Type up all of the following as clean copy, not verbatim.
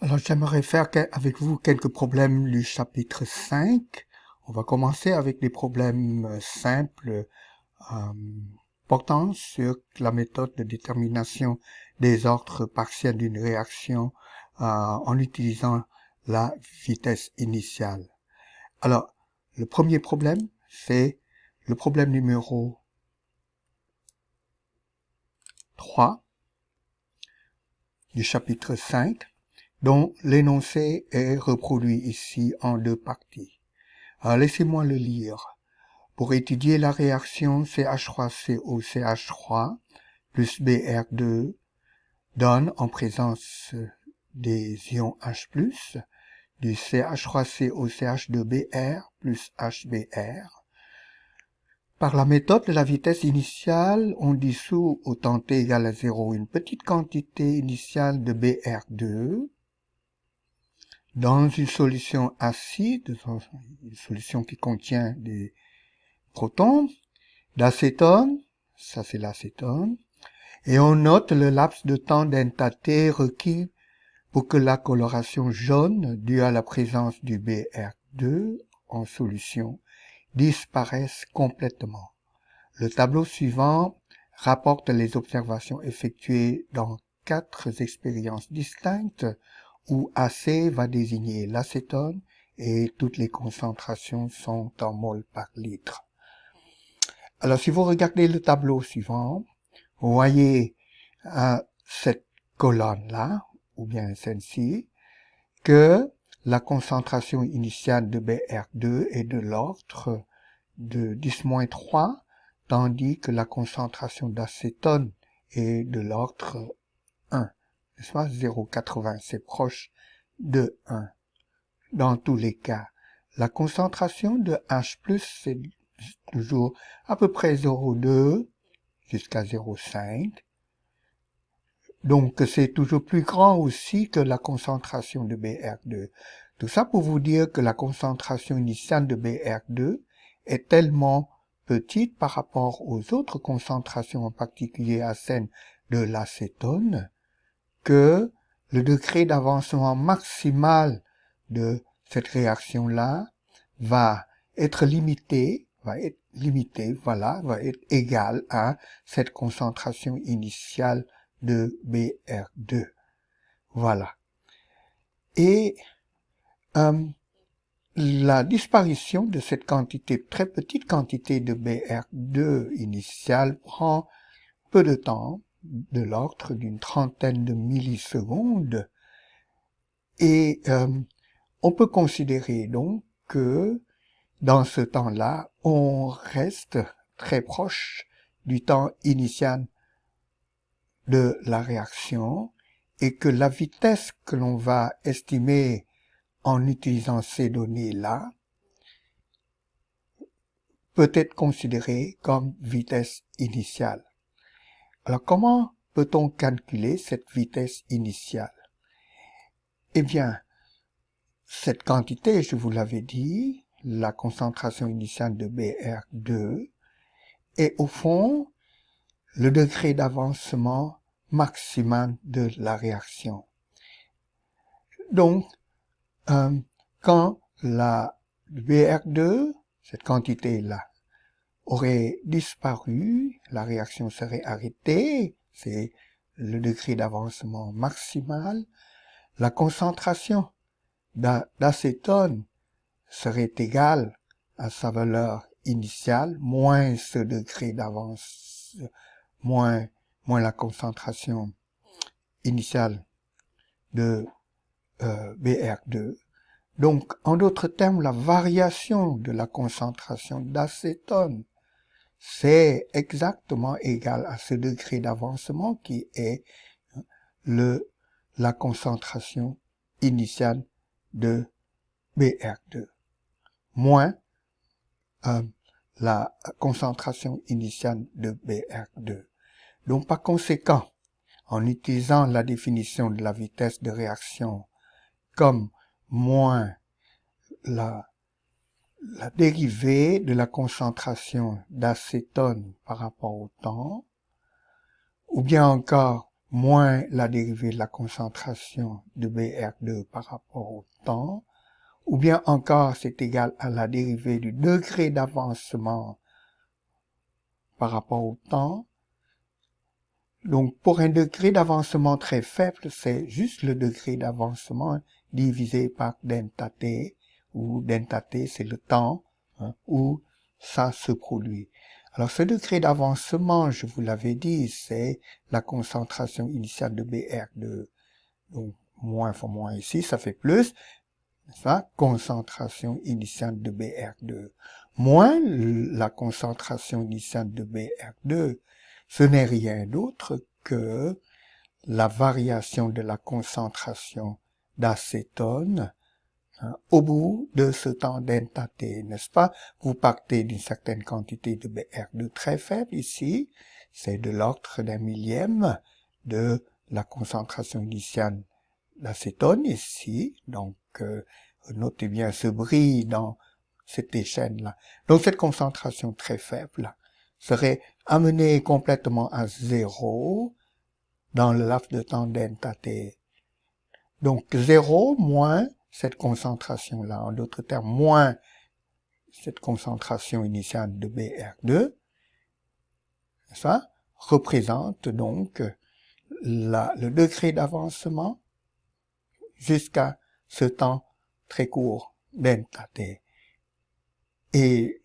Alors, j'aimerais faire avec vous quelques problèmes du chapitre 5. On va commencer avec des problèmes simples euh, portant sur la méthode de détermination des ordres partiels d'une réaction en utilisant la vitesse initiale. Alors, le premier problème, c'est le problème numéro 3 du chapitre 5. dont l'énoncé est reproduit ici en deux parties. Alors, laissez-moi le lire. Pour étudier la réaction CH3COCH3 plus Br2 donne, en présence des ions H+, du CH3COCH2Br plus HBr. Par la méthode de la vitesse initiale, on dissout au temps t égale à 0 une petite quantité initiale de Br2 dans une solution acide, une solution qui contient des protons, d'acétone, ça c'est l'acétone, et on note le laps de temps d'NT requis pour que la coloration jaune due à la présence du Br2 en solution disparaisse complètement. Le tableau suivant rapporte les observations effectuées dans 4 expériences distinctes où AC va désigner l'acétone et toutes les concentrations sont en mol par litre. Alors, si vous regardez le tableau suivant, vous voyez cette colonne-là, ou bien celle-ci, que la concentration initiale de Br2 est de l'ordre de 10-3, tandis que la concentration d'acétone est de l'ordre 1. N'est-ce pas? 0,80, c'est proche de 1. Dans tous les cas, la concentration de H+, c'est toujours à peu près 0,2 jusqu'à 0,5. Donc, c'est toujours plus grand aussi que la concentration de Br2. Tout ça pour vous dire que la concentration initiale de Br2 est tellement petite par rapport aux autres concentrations, en particulier à celle de l'acétone, que le degré d'avancement maximal de cette réaction-là va être limité, va être égal à cette concentration initiale de Br2. Voilà. Et la disparition de cette quantité, très petite quantité de Br2 initiale prend peu de temps, de l'ordre d'une trentaine de millisecondes, et on peut considérer donc que dans ce temps-là, on reste très proche du temps initial de la réaction et que la vitesse que l'on va estimer en utilisant ces données-là peut être considérée comme vitesse initiale. Alors, comment peut-on calculer cette vitesse initiale? Eh bien, cette quantité, je vous l'avais dit, la concentration initiale de Br2, est au fond le degré d'avancement maximal de la réaction. Donc, quand la Br2, cette quantité-là, aurait disparu, la réaction serait arrêtée, c'est le degré d'avancement maximal, la concentration d'acétone serait égale à sa valeur initiale, moins ce degré d'avance, moins la concentration initiale de Br2. Donc, en d'autres termes, la variation de la concentration d'acétone, c'est exactement égal à ce degré d'avancement qui est la concentration initiale de Br2, moins la concentration initiale de Br2. Donc, par conséquent, en utilisant la définition de la vitesse de réaction comme moins la dérivée de la concentration d'acétone par rapport au temps, ou bien encore moins la dérivée de la concentration de BR2 par rapport au temps, ou bien encore c'est égal à la dérivée du degré d'avancement par rapport au temps. Donc, pour un degré d'avancement très faible, c'est juste le degré d'avancement divisé par delta t, où delta t, c'est le temps où ça se produit. Alors, ce degré d'avancement, je vous l'avais dit, c'est la concentration initiale de BR2. Donc, moins fois moins ici, ça fait plus. Ça, concentration initiale de BR2. Moins la concentration initiale de BR2. Ce n'est rien d'autre que la variation de la concentration d'acétone au bout de ce temps delta t, n'est-ce pas? Vous partez d'une certaine quantité de BR2 très faible ici, c'est de l'ordre d'un millième de la concentration initiale d'acétone ici, donc notez bien ce bris dans cette échelle-là. Donc cette concentration très faible serait amenée complètement à zéro dans le laps de temps delta t. Donc 0 moins cette concentration-là, en d'autres termes, moins cette concentration initiale de BR2, ça représente donc le degré d'avancement jusqu'à ce temps très court delta t. Et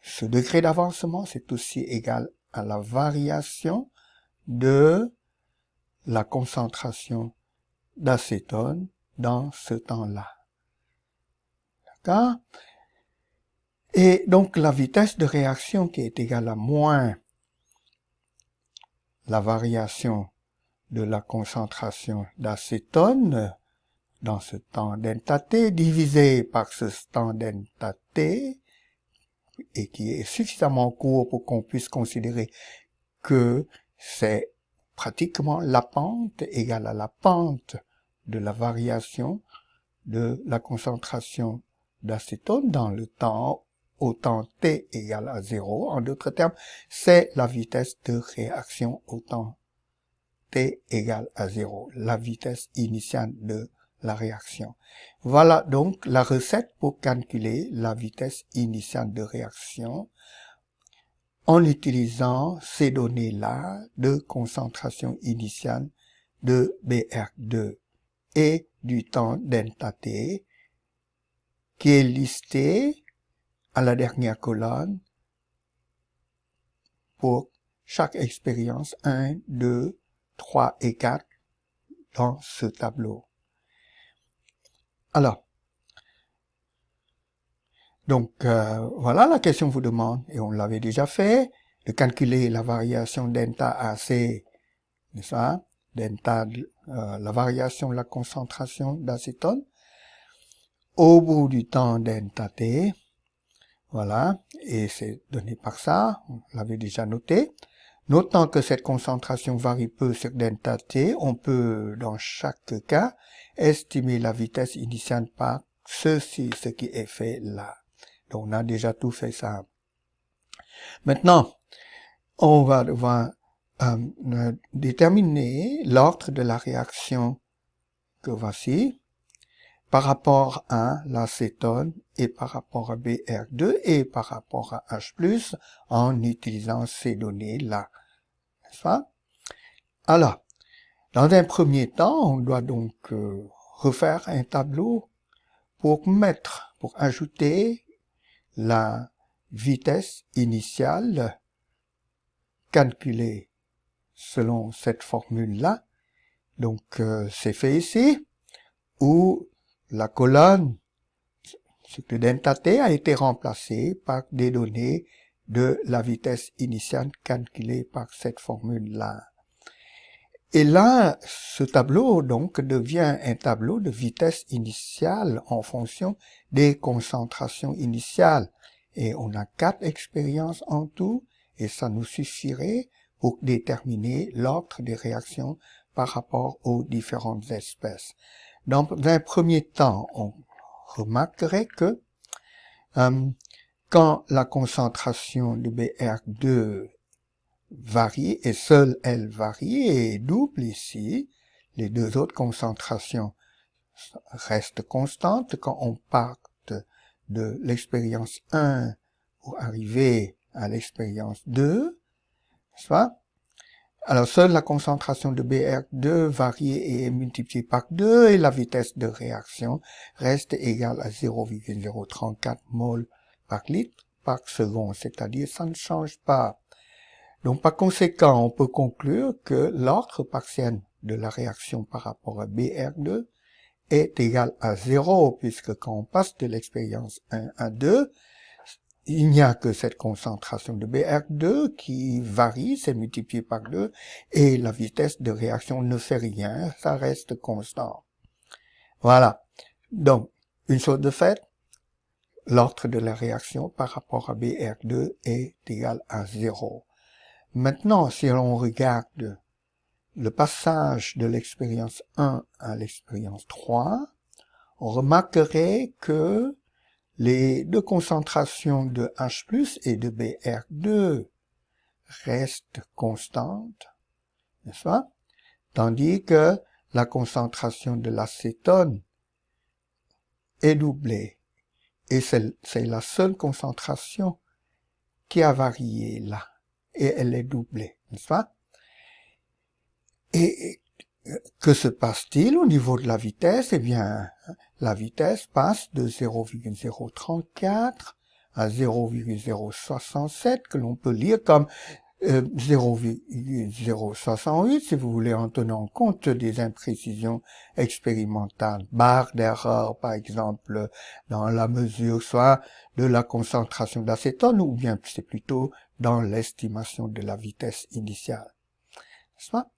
ce degré d'avancement, c'est aussi égal à la variation de la concentration d'acétone dans ce temps-là. D'accord? Et donc la vitesse de réaction qui est égale à moins la variation de la concentration d'acétone dans ce temps delta t divisé par ce temps delta t, et qui est suffisamment court pour qu'on puisse considérer que c'est pratiquement la pente égale à la pente de la variation de la concentration d'acétone dans le temps au temps t égale à 0. En d'autres termes, c'est la vitesse de réaction au temps t égale à 0, la vitesse initiale de la réaction. Voilà donc la recette pour calculer la vitesse initiale de réaction en utilisant ces données-là de concentration initiale de BR2 et du temps delta t qui est listé à la dernière colonne pour chaque expérience 1, 2, 3 et 4 dans ce tableau. Alors, donc voilà, la question vous demande, et on l'avait déjà fait, de calculer la variation delta AC, n'est-ce pas? Delta, la variation de la concentration d'acétone au bout du temps delta t. Voilà, et c'est donné par ça, on l'avait déjà noté. Notant que cette concentration varie peu sur delta t, on peut, dans chaque cas, estimer la vitesse initiale par ceci, ce qui est fait là. Donc, on a déjà tout fait ça. Maintenant, on va devoir déterminer l'ordre de la réaction que voici par rapport à l'acétone et par rapport à BR2 et par rapport à H+, en utilisant ces données-là. N'est-ce pas? Alors, dans un premier temps, on doit donc refaire un tableau pour ajouter la vitesse initiale calculée selon cette formule-là. Donc, c'est fait ici, où la colonne, ce que delta t a été remplacé par des données de la vitesse initiale calculée par cette formule-là. Et là, ce tableau, donc, devient un tableau de vitesse initiale en fonction des concentrations initiales. Et on a 4 expériences en tout, et ça nous suffirait pour déterminer l'ordre des réactions par rapport aux différentes espèces. Dans un premier temps, on remarquerait que quand la concentration de BR2 varie, et seule elle varie, et est double ici. Les deux autres concentrations restent constantes. Quand on part de l'expérience 1 pour arriver à l'expérience 2, n'est-ce pas? Alors, seule la concentration de BR2 varie et est multipliée par 2 et la vitesse de réaction reste égale à 0,034 mol par litre par seconde, c'est-à-dire ça ne change pas. Donc, par conséquent, on peut conclure que l'ordre partiel de la réaction par rapport à BR2 est égal à 0, puisque quand on passe de l'expérience 1 à 2, il n'y a que cette concentration de BR2 qui varie, c'est multiplié par 2, et la vitesse de réaction ne fait rien, ça reste constant. Voilà. Donc, une chose de fait, l'ordre de la réaction par rapport à BR2 est égal à 0. Maintenant, si on regarde le passage de l'expérience 1 à l'expérience 3, on remarquerait que les deux concentrations de H+, et de BR2 restent constantes, n'est-ce pas? Tandis que la concentration de l'acétone est doublée. Et c'est la seule concentration qui a varié là. Et elle est doublée, n'est-ce pas? Et que se passe-t-il au niveau de la vitesse? Eh bien, la vitesse passe de 0,034 à 0,067, que l'on peut lire comme 0,068, si vous voulez, en tenant compte des imprécisions expérimentales. Barre d'erreur, par exemple, dans la mesure soit de la concentration d'acétone, ou bien c'est plutôt dans l'estimation de la vitesse initiale. N'est-ce pas?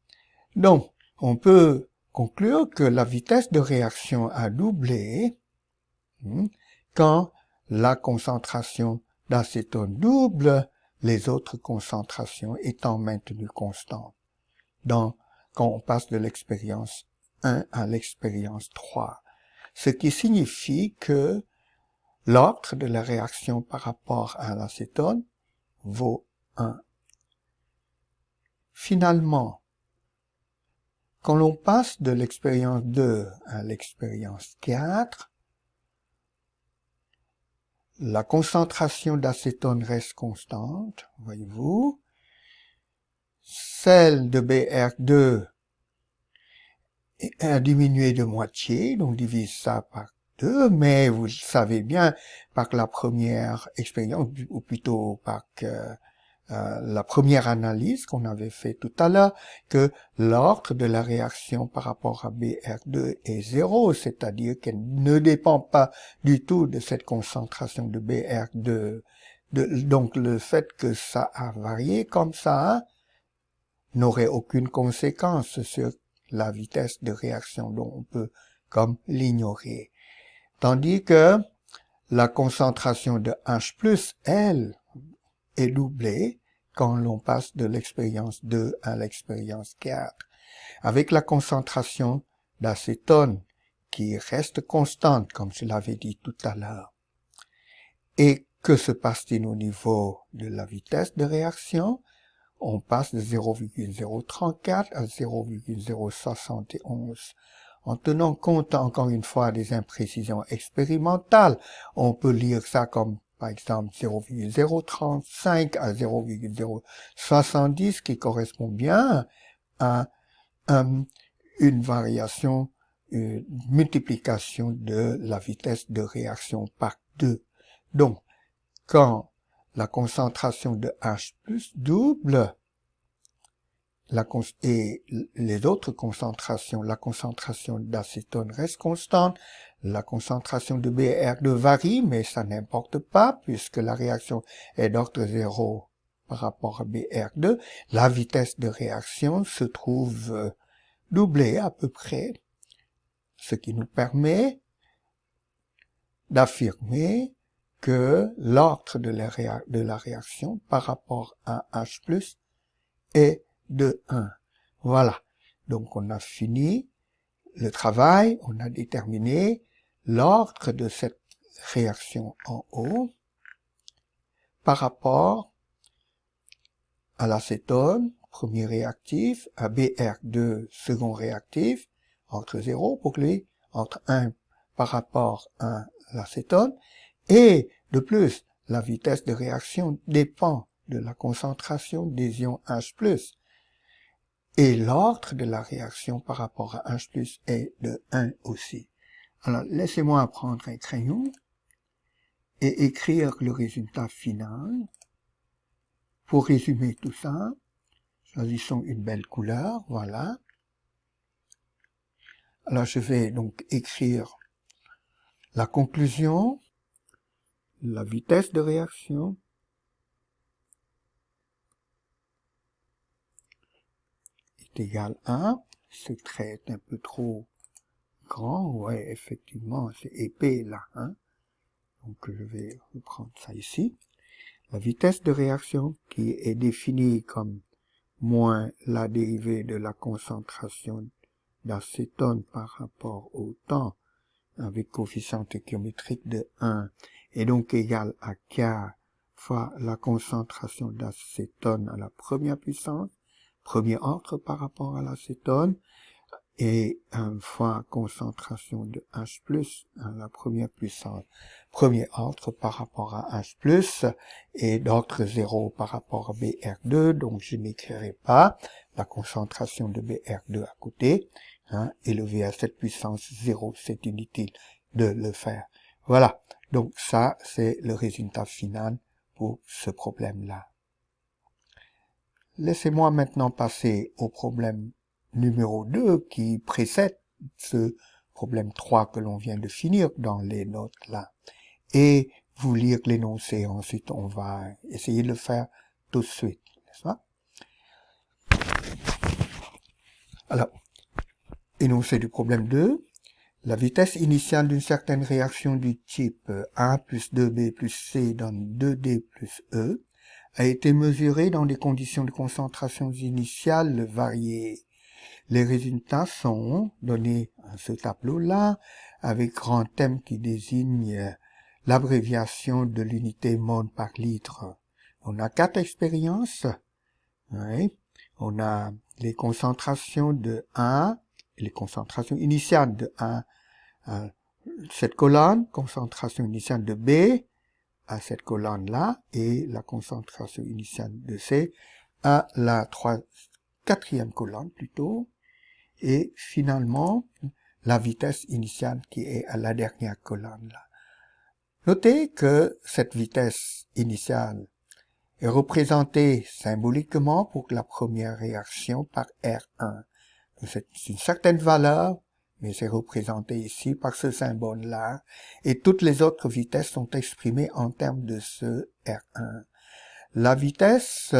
Donc, on peut conclure que la vitesse de réaction a doublé quand la concentration d'acétone double, les autres concentrations étant maintenues constantes. Quand on passe de l'expérience 1 à l'expérience 3. Ce qui signifie que l'ordre de la réaction par rapport à l'acétone vaut 1. Finalement, quand l'on passe de l'expérience 2 à l'expérience 4, la concentration d'acétone reste constante, voyez-vous. Celle de BR2 a diminué de moitié, donc divise ça par 2, mais vous savez bien, par la première expérience, ou plutôt par la première analyse qu'on avait fait tout à l'heure, que l'ordre de la réaction par rapport à BR2 est 0, c'est-à-dire qu'elle ne dépend pas du tout de cette concentration de BR2. Donc le fait que ça a varié comme ça n'aurait aucune conséquence sur la vitesse de réaction, donc on peut comme l'ignorer. Tandis que la concentration de H+, elle, est doublée quand l'on passe de l'expérience 2 à l'expérience 4, avec la concentration d'acétone qui reste constante, comme je l'avais dit tout à l'heure. Et que se passe-t-il au niveau de la vitesse de réaction? On passe de 0,034 à 0,071. En tenant compte encore une fois des imprécisions expérimentales, on peut lire ça comme par exemple 0,035 à 0,070 qui correspond bien à une variation, une multiplication de la vitesse de réaction par 2. Donc, quand la concentration de H+ double, et les autres concentrations, la concentration d'acétone reste constante, la concentration de BR2 varie, mais ça n'importe pas, puisque la réaction est d'ordre 0 par rapport à BR2, la vitesse de réaction se trouve doublée à peu près, ce qui nous permet d'affirmer que l'ordre de la réaction par rapport à H+ est de 1. Voilà. Donc, on a fini le travail, on a déterminé l'ordre de cette réaction en haut par rapport à l'acétone, premier réactif, à BR2, second réactif, entre 0 pour lui, entre 1 par rapport à l'acétone, et de plus, la vitesse de réaction dépend de la concentration des ions H+, et l'ordre de la réaction par rapport à H+, est de 1 aussi. Alors, laissez-moi prendre un crayon et écrire le résultat final. Pour résumer tout ça, choisissons une belle couleur, voilà. Alors, je vais donc écrire la conclusion, la vitesse de réaction, est égale à, ce trait est un peu trop grand, ouais, effectivement, c'est épais là, hein. Donc, je vais reprendre ça ici. La vitesse de réaction, qui est définie comme moins la dérivée de la concentration d'acétone par rapport au temps, avec coefficient stéchiométrique de 1, est donc égal à K fois la concentration d'acétone à la première puissance, premier ordre par rapport à l'acétone, et 1 fois concentration de H+, à la première puissance, premier ordre par rapport à H+, et d'ordre 0 par rapport à BR2, donc je n'écrirai pas la concentration de BR2 à côté, hein, élevé à cette puissance 0, c'est inutile de le faire. Voilà, donc ça c'est le résultat final pour ce problème-là. Laissez-moi maintenant passer au problème numéro 2 qui précède ce problème 3 que l'on vient de finir dans les notes là. Et vous lire l'énoncé, ensuite on va essayer de le faire tout de suite, n'est-ce pas? Alors, énoncé du problème 2. La vitesse initiale d'une certaine réaction du type A plus 2B plus C donne 2D plus E a été mesurée dans des conditions de concentration initiale variées. Les résultats sont donnés à ce tableau-là, avec grand thème qui désigne l'abréviation de l'unité mol par litre. On a 4 expériences. Oui. On a les concentrations de A, les concentrations initiales de A à cette colonne, concentration initiale de B à cette colonne-là, et la concentration initiale de C à la quatrième colonne plutôt, et finalement la vitesse initiale qui est à la dernière colonne là. Notez que cette vitesse initiale est représentée symboliquement pour la première réaction par R1. C'est une certaine valeur, mais c'est représenté ici par ce symbole-là, et toutes les autres vitesses sont exprimées en termes de ce R1. La vitesse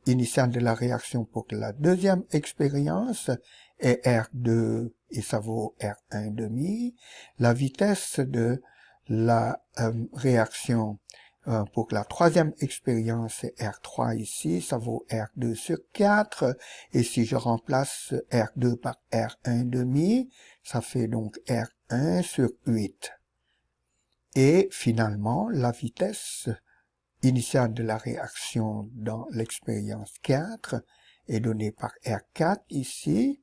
initiale de la réaction pour la deuxième expérience est R2 et ça vaut R1 demi. La vitesse de la réaction pour la troisième expérience est R3 ici, ça vaut R2 sur 4. Et si je remplace R2 par R1 demi, ça fait donc R1 sur 8. Et finalement, la vitesse initiale de la réaction dans l'expérience 4 est donnée par R4 ici,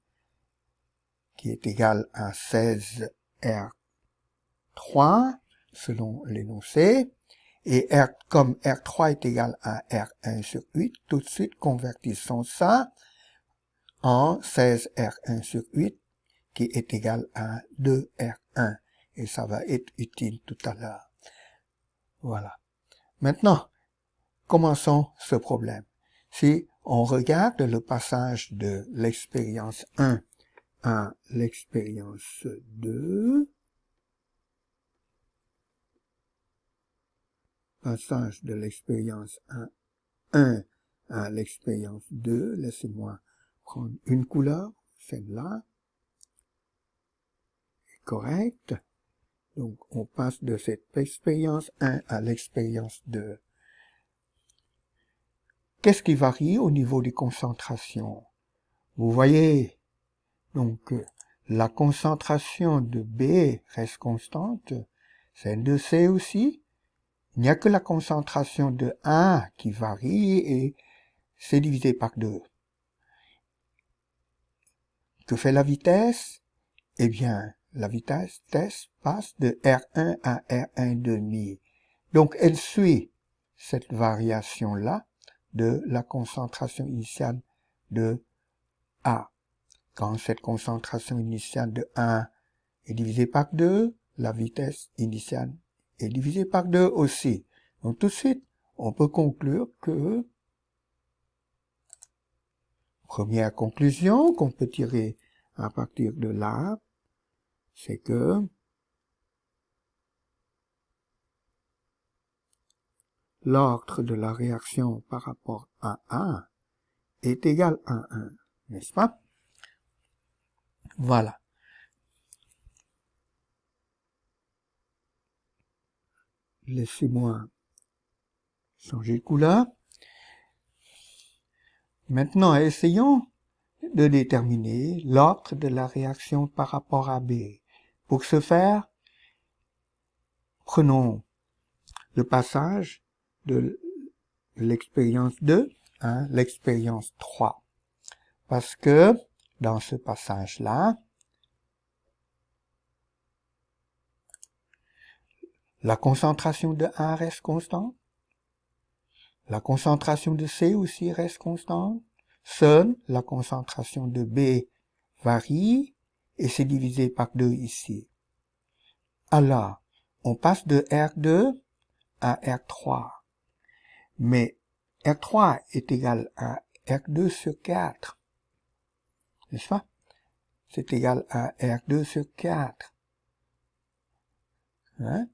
qui est égal à 16 R3 selon l'énoncé, et comme R3 est égal à R1 sur 8, tout de suite convertissons ça en 16 R1 sur 8 qui est égal à 2 R1, et ça va être utile tout à l'heure. Voilà. Maintenant, commençons ce problème. Si on regarde le passage de l'expérience 1 à l'expérience 2, passage de l'expérience 1 à l'expérience 2, laissez-moi prendre une couleur, celle-là, est correcte. Donc on passe de cette expérience 1 à l'expérience 2. Qu'est-ce qui varie au niveau des concentrations? Vous voyez, donc la concentration de B reste constante, celle de C aussi. Il n'y a que la concentration de A qui varie et c'est divisé par 2. Que fait la vitesse? Eh bien, la vitesse passe de R1 à R1 demi. Donc, elle suit cette variation-là de la concentration initiale de A. Quand cette concentration initiale de 1 est divisée par 2, la vitesse initiale est divisée par 2 aussi. Donc, tout de suite, on peut conclure que, première conclusion qu'on peut tirer à partir de là, c'est que l'ordre de la réaction par rapport à A est égal à 1, n'est-ce pas? Voilà. Laissez-moi changer de couleur. Maintenant, essayons de déterminer l'ordre de la réaction par rapport à B. Pour ce faire, prenons le passage de l'expérience 2 à l'expérience 3. Parce que, dans ce passage-là, la concentration de A reste constante, la concentration de C aussi reste constante, seule la concentration de B varie et c'est divisé par 2 ici. Alors, on passe de R2 à R3, mais R3 est égal à R2 sur 4, n'est-ce pas? C'est égal à R2 sur 4. Hein?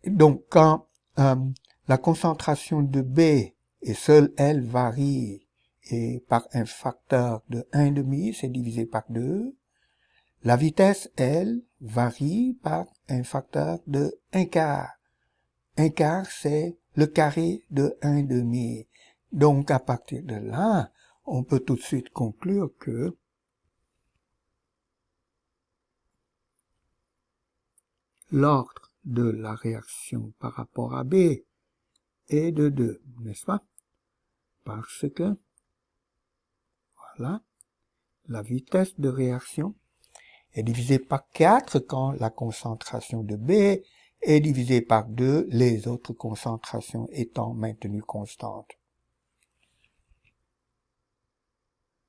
Donc, quand la concentration de B, et seule elle varie, et par un facteur de 1,5, c'est divisé par 2, la vitesse, elle, varie par un facteur de 1 quart. 1 quart, c'est le carré de 1,5. Donc, à partir de là, on peut tout de suite conclure que l'ordre de la réaction par rapport à B est de 2, n'est-ce pas? Parce que, voilà, la vitesse de réaction est divisée par 4 quand la concentration de B est divisée par 2, les autres concentrations étant maintenues constantes.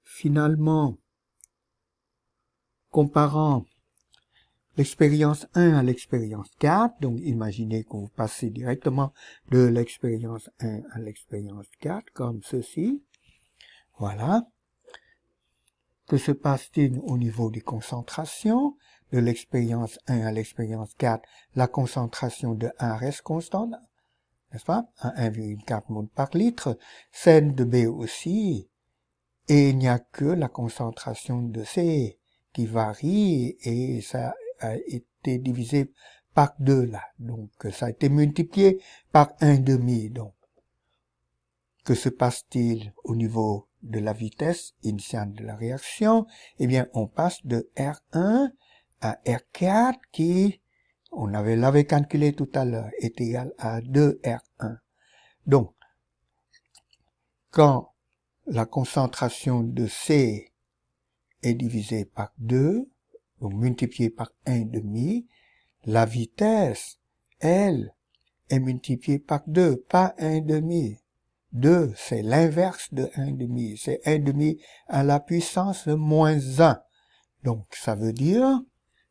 Finalement, comparant l'expérience 1 à l'expérience 4, donc imaginez que vous passez directement de l'expérience 1 à l'expérience 4, comme ceci. Voilà. Que se passe-t-il au niveau des concentrations? De l'expérience 1 à l'expérience 4, la concentration de 1 reste constante, n'est-ce pas? À 1,4 mol par litre. Celle de B aussi. Et il n'y a que la concentration de C qui varie et ça a été divisé par 2 là. Donc, ça a été multiplié par 1,5. Donc, que se passe-t-il au niveau de la vitesse initiale de la réaction? Eh bien, on passe de R1 à R4 qui, l'avait calculé tout à l'heure, est égal à 2R1. Donc, quand la concentration de C est divisée par 2, donc multipliée par 1,5, la vitesse, elle, est multipliée par 2, pas 1,5. 2, c'est l'inverse de 1,5. C'est 1,5 à la puissance de moins 1. Donc, ça veut dire,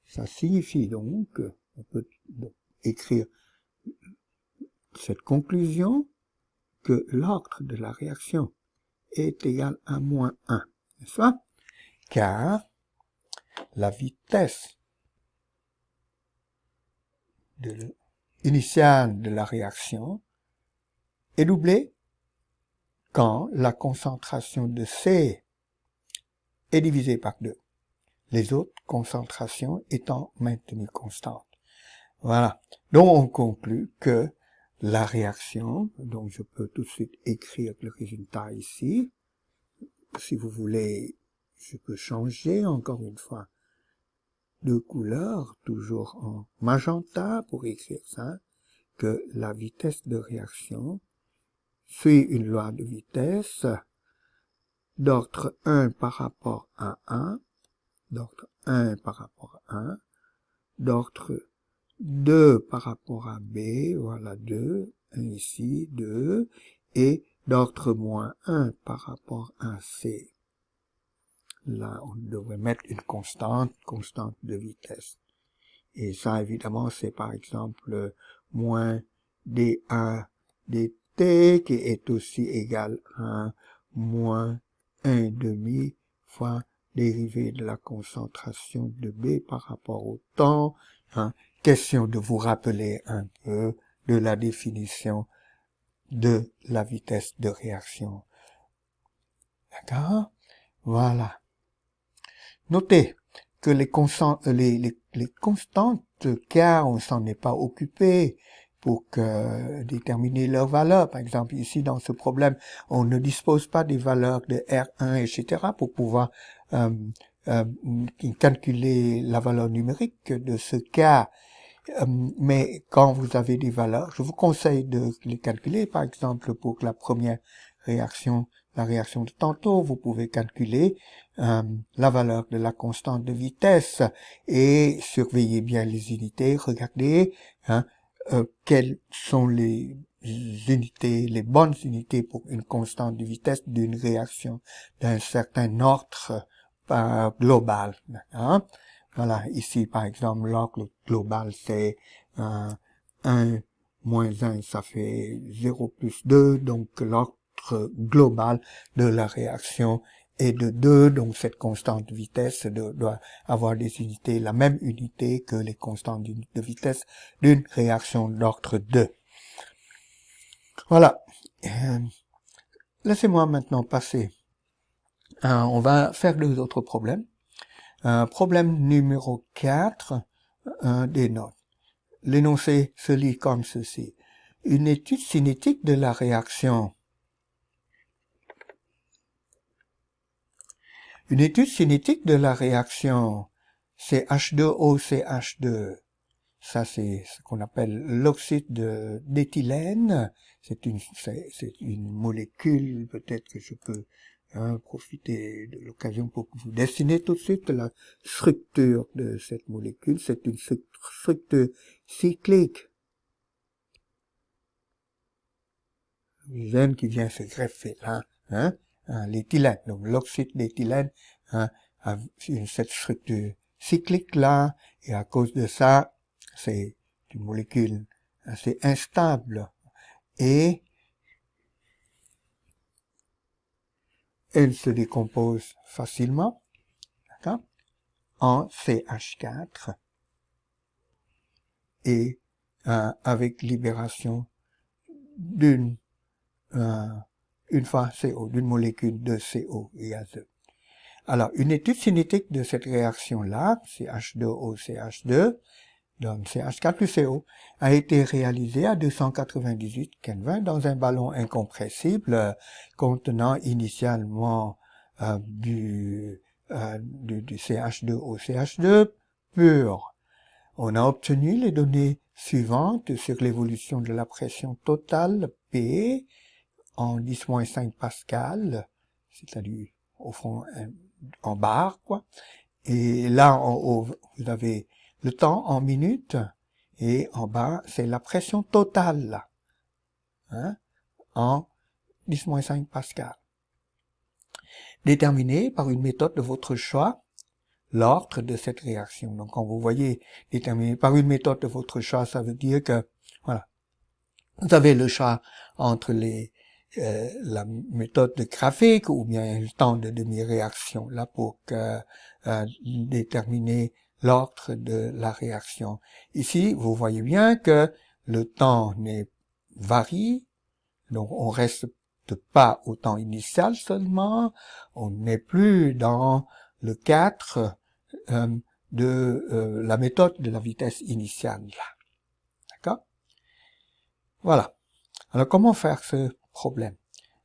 ça signifie donc, on peut donc écrire cette conclusion, que l'ordre de la réaction est égal à moins 1. N'est-ce pas? Car la vitesse initiale de la réaction est doublée quand la concentration de C est divisée par 2. Les autres concentrations étant maintenues constantes. Voilà. Donc, on conclut que la réaction, donc je peux tout de suite écrire le résultat ici. Si vous voulez, je peux changer encore une fois de couleur, toujours en magenta pour écrire ça, que la vitesse de réaction suit une loi de vitesse d'ordre 1 par rapport à 1, d'ordre 1 par rapport à 1, d'ordre 2 par rapport à B, voilà 2, 1 ici, 2, et d'ordre moins 1 par rapport à C. Là, on devrait mettre une constante de vitesse. Et ça, évidemment, c'est par exemple moins d1 dt qui est aussi égal à moins 1,5 fois dérivée de la concentration de B par rapport au temps. Hein. Question de vous rappeler un peu de la définition de la vitesse de réaction. D'accord? Voilà. Notez que les constantes, car on s'en est pas occupé pour déterminer leurs valeurs. Par exemple, ici, dans ce problème, on ne dispose pas des valeurs de R1, etc. pour pouvoir calculer la valeur numérique de ce cas. Mais quand vous avez des valeurs, je vous conseille de les calculer. Par exemple, pour la première réaction, la réaction de tantôt, vous pouvez calculer la valeur de la constante de vitesse et surveillez bien les unités. Regardez quelles sont les unités, les bonnes unités pour une constante de vitesse d'une réaction d'un certain ordre global. Hein? Voilà, ici par exemple, l'ordre global c'est 1 moins 1, ça fait 0 plus 2, donc l'ordre global de la réaction est de 2, donc cette constante de vitesse doit avoir des unités, la même unité que les constantes de vitesse d'une réaction d'ordre 2. Voilà. Laissez-moi maintenant passer. On va faire deux autres problèmes. Problème numéro 4, des notes. L'énoncé se lit comme ceci. Une étude cinétique de la réaction. Une étude cinétique de la réaction CH2OCH2. Ça, c'est ce qu'on appelle l'oxyde d'éthylène. C'est une molécule, peut-être que je peux profiter de l'occasion pour vous dessiner tout de suite la structure de cette molécule. C'est une structure cyclique. L'éthylène qui vient se greffer là, l'éthylène. Donc l'oxyde d'éthylène a cette structure cyclique là, et à cause de ça, c'est une molécule assez instable et elle se décompose facilement, d'accord, en CH4 et avec libération d'une fois CO, d'une molécule de CO et azote. Alors, une étude cinétique de cette réaction-là, CH2OCH2, donc CH4 plus CO, a été réalisée à 298 Kelvin dans un ballon incompressible contenant initialement du CH2OCH2 pur. On a obtenu les données suivantes sur l'évolution de la pression totale P en 10-5 pascal, c'est-à-dire au fond en barre, quoi. Et là, en haut, vous avez le temps en minutes, et en bas, c'est la pression totale, là, en 10-5 pascal. Déterminez par une méthode de votre choix l'ordre de cette réaction. Donc, quand vous voyez déterminer par une méthode de votre choix, ça veut dire que, voilà, vous avez le choix entre la méthode de graphique ou bien le temps de demi-réaction, là, pour déterminer l'ordre de la réaction. Ici, vous voyez bien que le temps varie, donc on reste pas au temps initial seulement, on n'est plus dans le 4 de la méthode de la vitesse initiale, là. D'accord? Voilà. Alors, comment faire ce problème?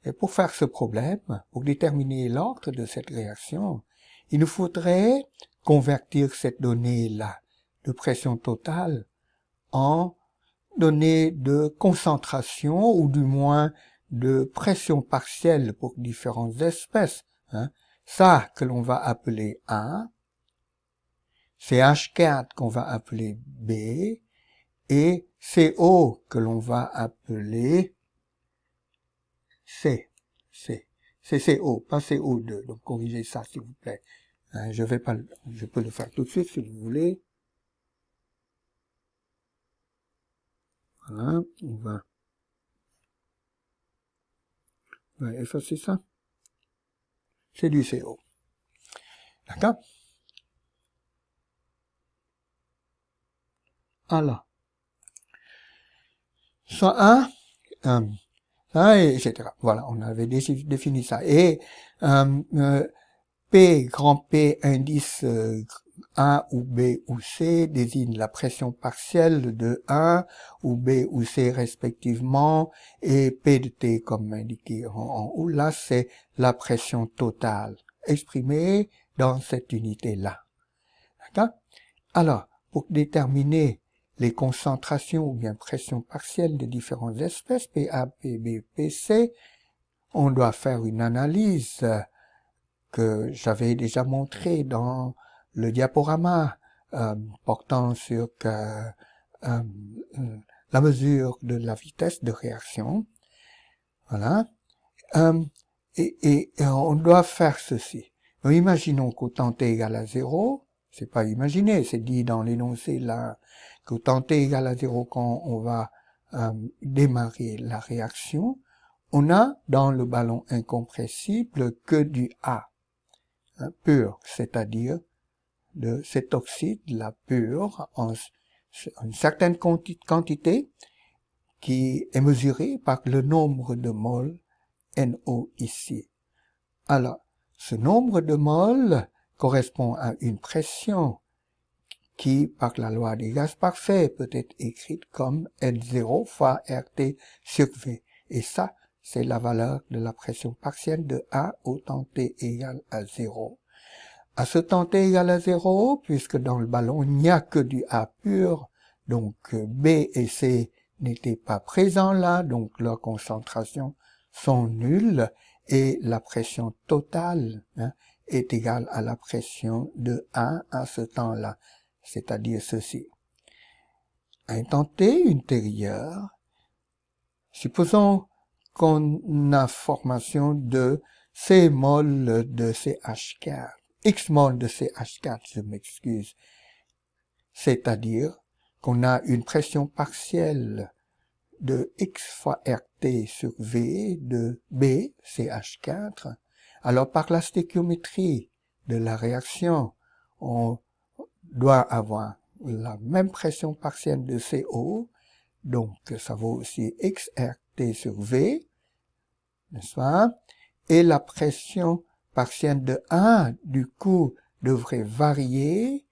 Et pour faire ce problème, pour déterminer l'ordre de cette réaction, il nous faudrait convertir cette donnée-là de pression totale en données de concentration ou du moins de pression partielle pour différentes espèces. Hein. Ça que l'on va appeler A, c'est H4 qu'on va appeler B, et CO que l'on va appeler C. C'est CO, pas CO2. Donc corrigez ça s'il vous plaît. Hein, je peux le faire tout de suite si vous voulez. Voilà, on va effacer ça. C'est du CO. D'accord? Alors, soit 1, etc. Voilà, on avait défini ça. Et P, grand P, indice A ou B ou C désigne la pression partielle de A ou B ou C respectivement, et P de T, comme indiqué en haut, là, c'est la pression totale, exprimée dans cette unité-là. D'accord? Alors, pour déterminer les concentrations ou bien pressions partielles de différentes espèces, PA, PB, PC, on doit faire une analyse que j'avais déjà montré dans le diaporama portant sur la mesure de la vitesse de réaction. Voilà. Et on doit faire ceci. Donc, imaginons qu'au temps t égale à 0, c'est pas imaginer, c'est dit dans l'énoncé là, qu'au temps t égale à 0, quand on va démarrer la réaction, on a dans le ballon incompressible que du A. Pur, c'est-à-dire de cet oxyde, la pure, en une certaine quantité qui est mesurée par le nombre de moles NO ici. Alors, ce nombre de moles correspond à une pression qui, par la loi des gaz parfaits, peut être écrite comme N0 fois RT sur V. Et ça, c'est la valeur de la pression partielle de A au temps T égale à 0. À ce temps T égale à 0, puisque dans le ballon, il n'y a que du A pur, donc B et C n'étaient pas présents là, donc leurs concentrations sont nulles, et la pression totale est égale à la pression de A à ce temps-là, c'est-à-dire ceci. À un temps T ultérieur, supposons qu'on a formation de C mol de CH4, X mol de CH4, je m'excuse, c'est-à-dire qu'on a une pression partielle de X fois RT sur V de B, CH4. Alors par la stéchiométrie de la réaction, on doit avoir la même pression partielle de CO, donc ça vaut aussi XRT sur V, n'est-ce pas? Et la pression partielle de A, du coup, devrait varier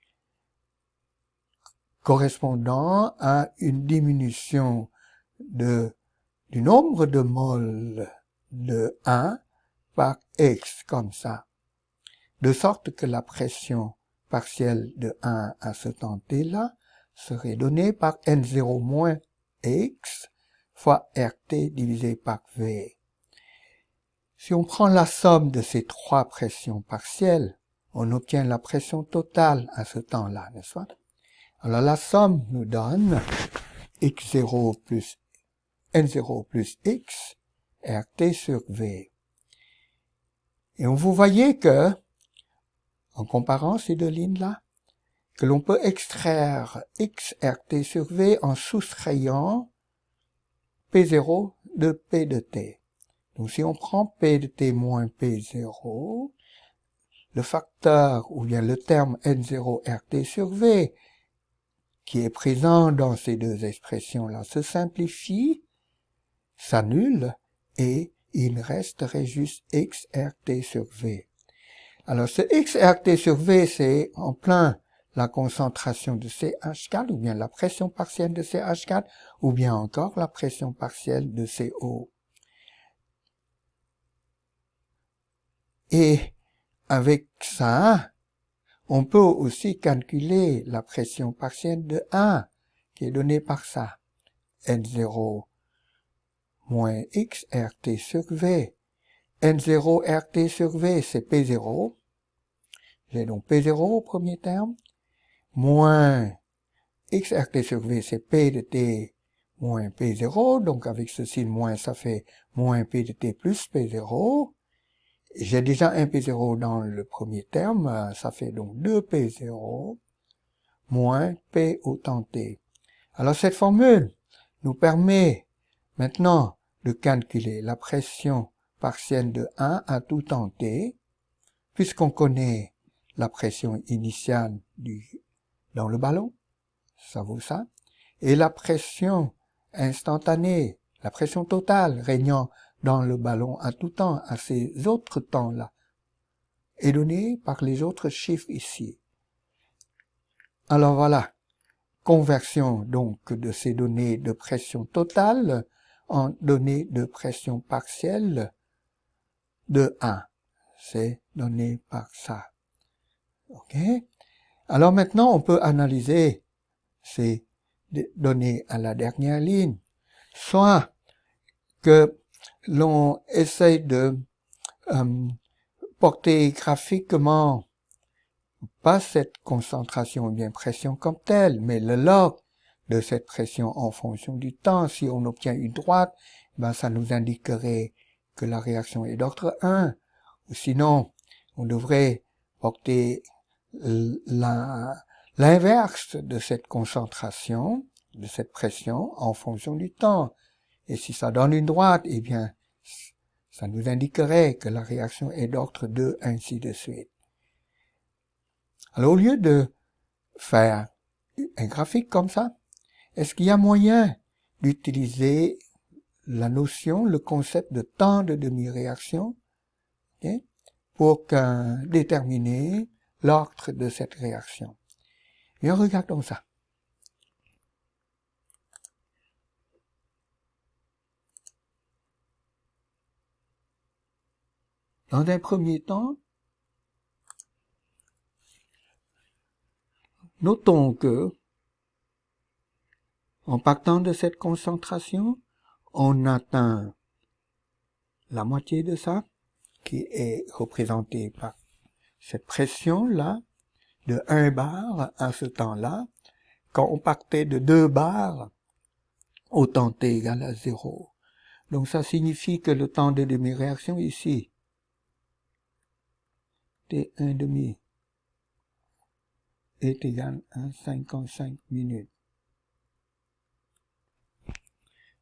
correspondant à une diminution du nombre de moles de A par X, comme ça. De sorte que la pression partielle de 1 à ce temps T-là serait donnée par N0 moins X fois RT divisé par V. Si on prend la somme de ces trois pressions partielles, on obtient la pression totale à ce temps-là, n'est-ce pas? Alors la somme nous donne X0 plus N0 plus X RT sur V. Et vous voyez que, en comparant ces deux lignes-là, que l'on peut extraire X RT sur V en soustrayant P0 de P de T. Donc si on prend P de T moins P0, le facteur, ou bien le terme N0 RT sur V, qui est présent dans ces deux expressions-là, se simplifie, s'annule, et il resterait juste XRT sur V. Alors ce XRT sur V, c'est en plein la concentration de CH4, ou bien la pression partielle de CH4, ou bien encore la pression partielle de CO. Et avec ça, on peut aussi calculer la pression partielle de A, qui est donnée par ça, N0 moins x rt sur v. N0 rt sur v, c'est P0. J'ai donc P0 au premier terme, moins x rt sur v, c'est P de t moins P0. Donc avec ce signe moins, ça fait moins P de t plus P0. J'ai déjà un P0 dans le premier terme, ça fait donc 2P0 moins P autant T. Alors cette formule nous permet maintenant de calculer la pression partielle de 1 à tout temps T, puisqu'on connaît la pression initiale dans le ballon, ça vaut ça, et la pression instantanée, la pression totale régnant dans le ballon à tout temps, à ces autres temps-là, est donnée par les autres chiffres ici. Alors voilà, conversion donc de ces données de pression totale en données de pression partielle de 1. C'est donné par ça. OK? Alors maintenant, on peut analyser ces données à la dernière ligne. Soit que l'on essaye de porter graphiquement pas cette concentration ou bien pression comme telle, mais le log de cette pression en fonction du temps. Si on obtient une droite, ben ça nous indiquerait que la réaction est d'ordre 1. Ou sinon, on devrait porter l'inverse de cette concentration, de cette pression en fonction du temps. Et si ça donne une droite, eh bien, ça nous indiquerait que la réaction est d'ordre 2, ainsi de suite. Alors, au lieu de faire un graphique comme ça, est-ce qu'il y a moyen d'utiliser la notion, le concept de temps de demi-réaction, okay, pour déterminer l'ordre de cette réaction? Bien, regardons ça. Dans un premier temps, notons que, en partant de cette concentration, on atteint la moitié de ça, qui est représentée par cette pression-là, de 1 bar à ce temps-là, quand on partait de 2 bars au temps t égale à 0. Donc ça signifie que le temps de demi-réaction ici, t1 demi, est égal à 55 minutes.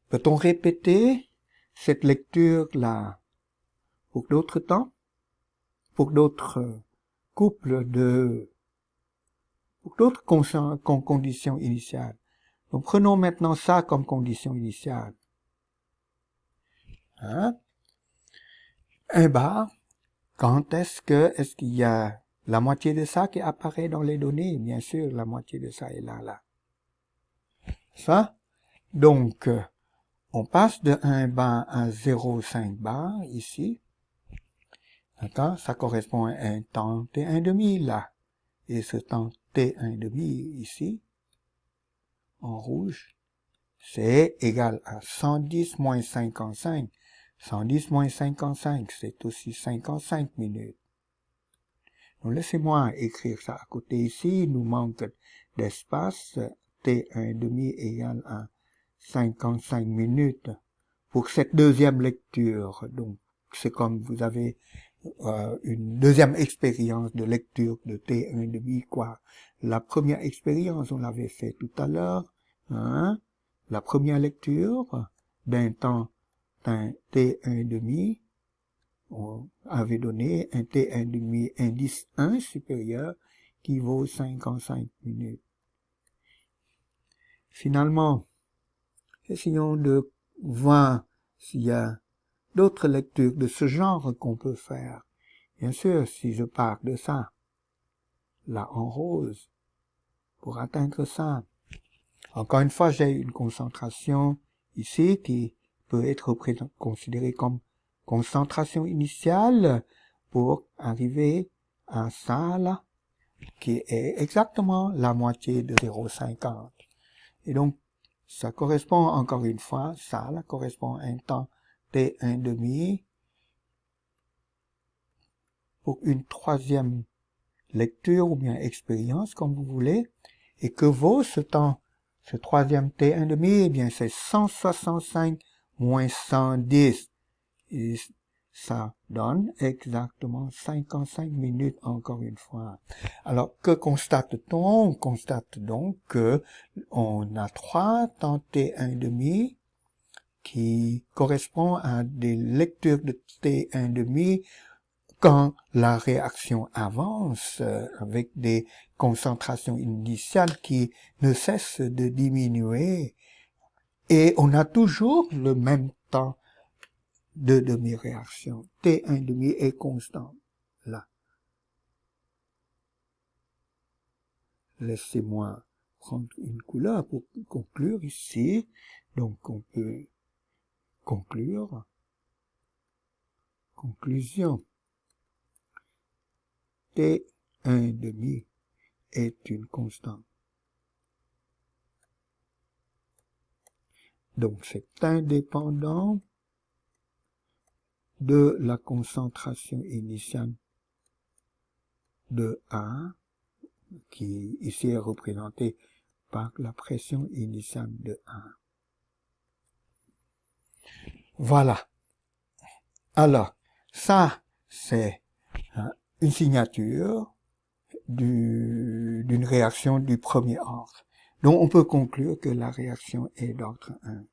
Peut-on répéter cette lecture-là pour d'autres temps, pour d'autres couples pour d'autres conditions initiales? Donc prenons maintenant ça comme condition initiale. Hein? 1 bar, quand est-ce qu'il y a la moitié de ça qui apparaît dans les données? Bien sûr, la moitié de ça est là. Ça? Donc, on passe de 1 bar à 0,5 bar ici. D'accord? Ça correspond à un temps T1 demi là. Et ce temps T1 demi ici, en rouge, c'est égal à 110 moins 55. 110 moins 55, c'est aussi 55 minutes. Donc laissez-moi écrire ça à côté ici. Il nous manque d'espace. T1 demi égale à 55 minutes pour cette deuxième lecture. Donc c'est comme vous avez une deuxième expérience de lecture de T1 demi, quoi. La première expérience, on l'avait fait tout à l'heure, hein. La première lecture d'un temps d'un T1 demi, on avait donné un T1 demi indice 1 supérieur qui vaut 55 minutes. Finalement, essayons de voir s'il y a d'autres lectures de ce genre qu'on peut faire. Bien sûr, si je pars de ça, là en rose, pour atteindre ça. Encore une fois, j'ai une concentration ici qui peut être considérée comme concentration initiale pour arriver à ça là, qui est exactement la moitié de 0,50. Et donc, ça correspond encore une fois, ça là, correspond à un temps t1,5 pour une troisième lecture ou bien expérience, comme vous voulez, et que vaut ce temps, ce troisième t1,5, eh bien c'est 165 moins 110, et ça donne exactement 55 minutes encore une fois. Alors, que constate-t-on? On constate donc que on a 3 temps t1,5 qui correspondent à des lectures de t1,5 quand la réaction avance avec des concentrations initiales qui ne cessent de diminuer, et on a toujours le même temps de demi-réaction. T1,5 est constant, là. Laissez-moi prendre une couleur pour conclure ici. Donc on peut conclure. Conclusion. T1,5 est une constante. Donc c'est indépendant de la concentration initiale de A, qui ici est représentée par la pression initiale de A. Voilà. Alors, ça, c'est une signature d'une réaction du premier ordre. Donc, on peut conclure que la réaction est d'ordre 1.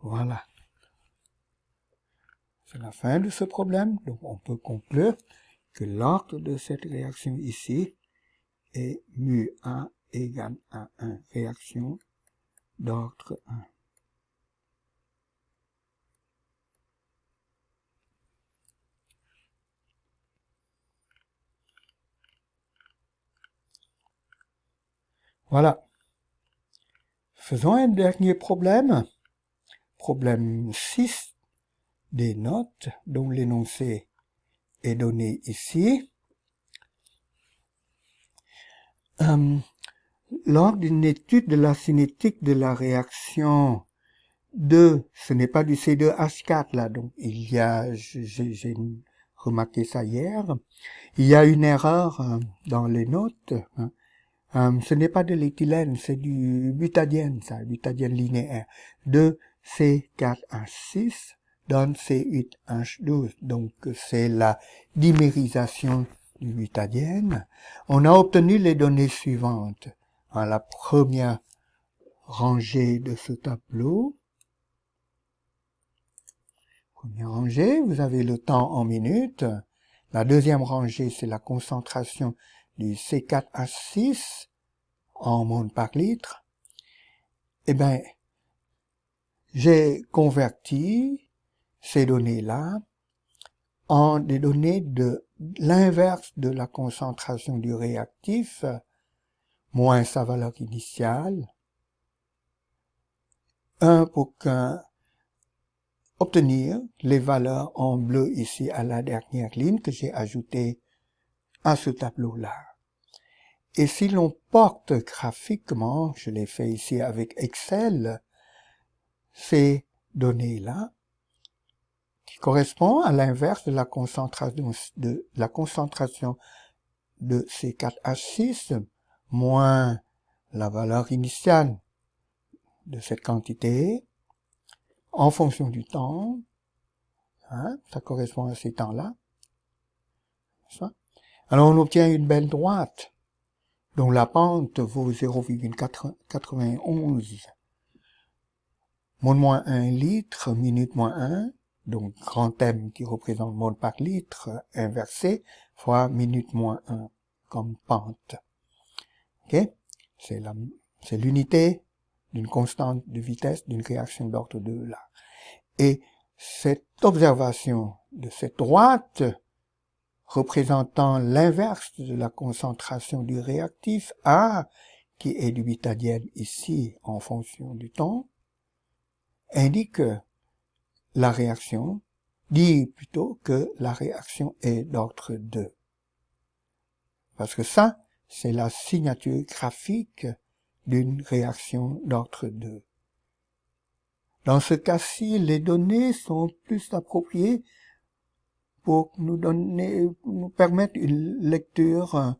Voilà. C'est la fin de ce problème. Donc, on peut conclure que l'ordre de cette réaction ici est mu A égale à 1. Réaction d'ordre 1. Voilà. Faisons un dernier problème. Problème 6 des notes dont l'énoncé est donné ici. Lors d'une étude de la cinétique de la réaction ce n'est pas du C2H4 là, donc il y a, j'ai remarqué ça hier, il y a une erreur dans les notes. Ce n'est pas de l'éthylène, c'est du butadiène, ça, butadiène linéaire. De C4H6 donne C8H12, donc c'est la dimérisation du butadiène. On a obtenu les données suivantes. À la première rangée de ce tableau, première rangée, vous avez le temps en minutes. La deuxième rangée, c'est la concentration du C4H6 en mol par litre. Eh bien, j'ai converti ces données-là en des données de l'inverse de la concentration du réactif, moins sa valeur initiale, pour obtenir les valeurs en bleu ici à la dernière ligne que j'ai ajoutées à ce tableau-là. Et si l'on porte graphiquement, je l'ai fait ici avec Excel, ces données-là, qui correspondent à l'inverse de la concentration de C4H6 moins la valeur initiale de cette quantité en fonction du temps, ça correspond à ces temps-là. Alors on obtient une belle droite dont la pente vaut 0,91 mol moins 1 litre, minute moins 1, donc grand M qui représente mol par litre inversé, fois minute moins 1 comme pente. Ok? C'est l'unité d'une constante de vitesse d'une réaction d'ordre 2 là. Et cette observation de cette droite représentant l'inverse de la concentration du réactif A, qui est du butadiène ici en fonction du temps, indique que la réaction, dit plutôt que la réaction est d'ordre 2. Parce que ça, c'est la signature graphique d'une réaction d'ordre 2. Dans ce cas-ci, les données sont plus appropriées pour nous permettre une lecture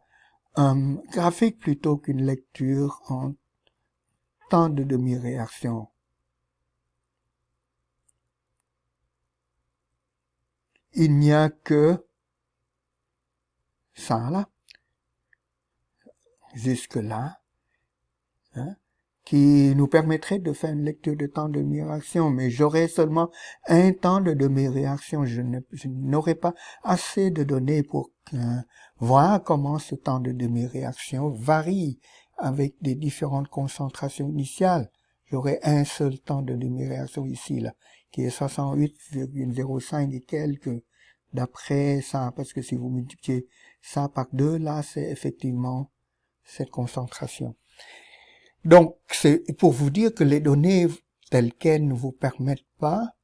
graphique plutôt qu'une lecture en temps de demi-réaction. Il n'y a que ça là, jusque-là, hein, qui nous permettrait de faire une lecture de temps de demi-réaction, mais j'aurai seulement un temps de demi-réaction. Je n'aurai pas assez de données pour voir comment ce temps de demi-réaction varie avec des différentes concentrations initiales. J'aurai un seul temps de demi-réaction ici, là, qui est 68,05 et quelques, d'après ça, parce que si vous multipliez ça par 2, là, c'est effectivement cette concentration. Donc, c'est pour vous dire que les données telles quelles ne vous permettent pas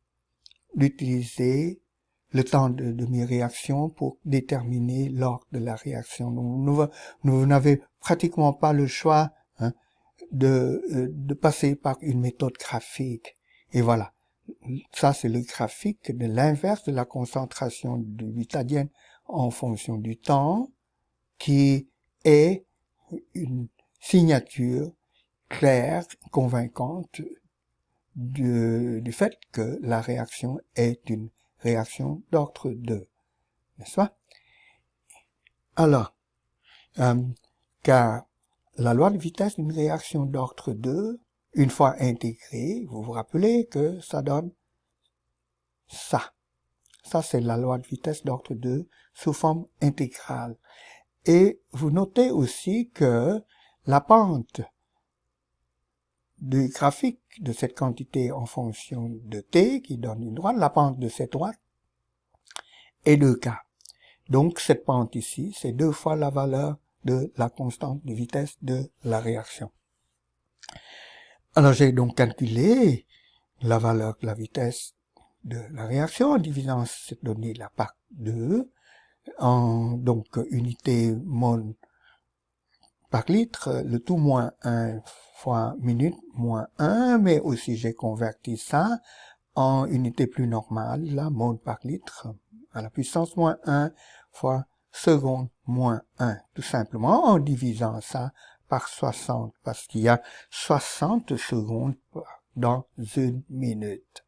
d'utiliser le temps de demi-réaction pour déterminer l'ordre de la réaction. Donc, vous n'avez pratiquement pas le choix de passer par une méthode graphique. Et voilà, ça c'est le graphique de l'inverse de la concentration de butadiène en fonction du temps, qui est une signature claire, convaincante du fait que la réaction est une réaction d'ordre 2, n'est-ce pas? Alors, car la loi de vitesse d'une réaction d'ordre 2, une fois intégrée, vous vous rappelez que ça donne ça. Ça, c'est la loi de vitesse d'ordre 2 sous forme intégrale. Et vous notez aussi que la pente du graphique de cette quantité en fonction de t, qui donne une droite, la pente de cette droite, est 2k. Donc, cette pente ici, c'est 2 fois la valeur de la constante de vitesse de la réaction. Alors, j'ai donc calculé la valeur de la vitesse de la réaction en divisant cette donnée-là par 2, en donc unité mol par litre, le tout moins 1 fois minute moins 1, mais aussi j'ai converti ça en unité plus normale, la mol par litre, à la puissance moins 1 fois seconde moins 1, tout simplement en divisant ça par 60, parce qu'il y a 60 secondes dans une minute.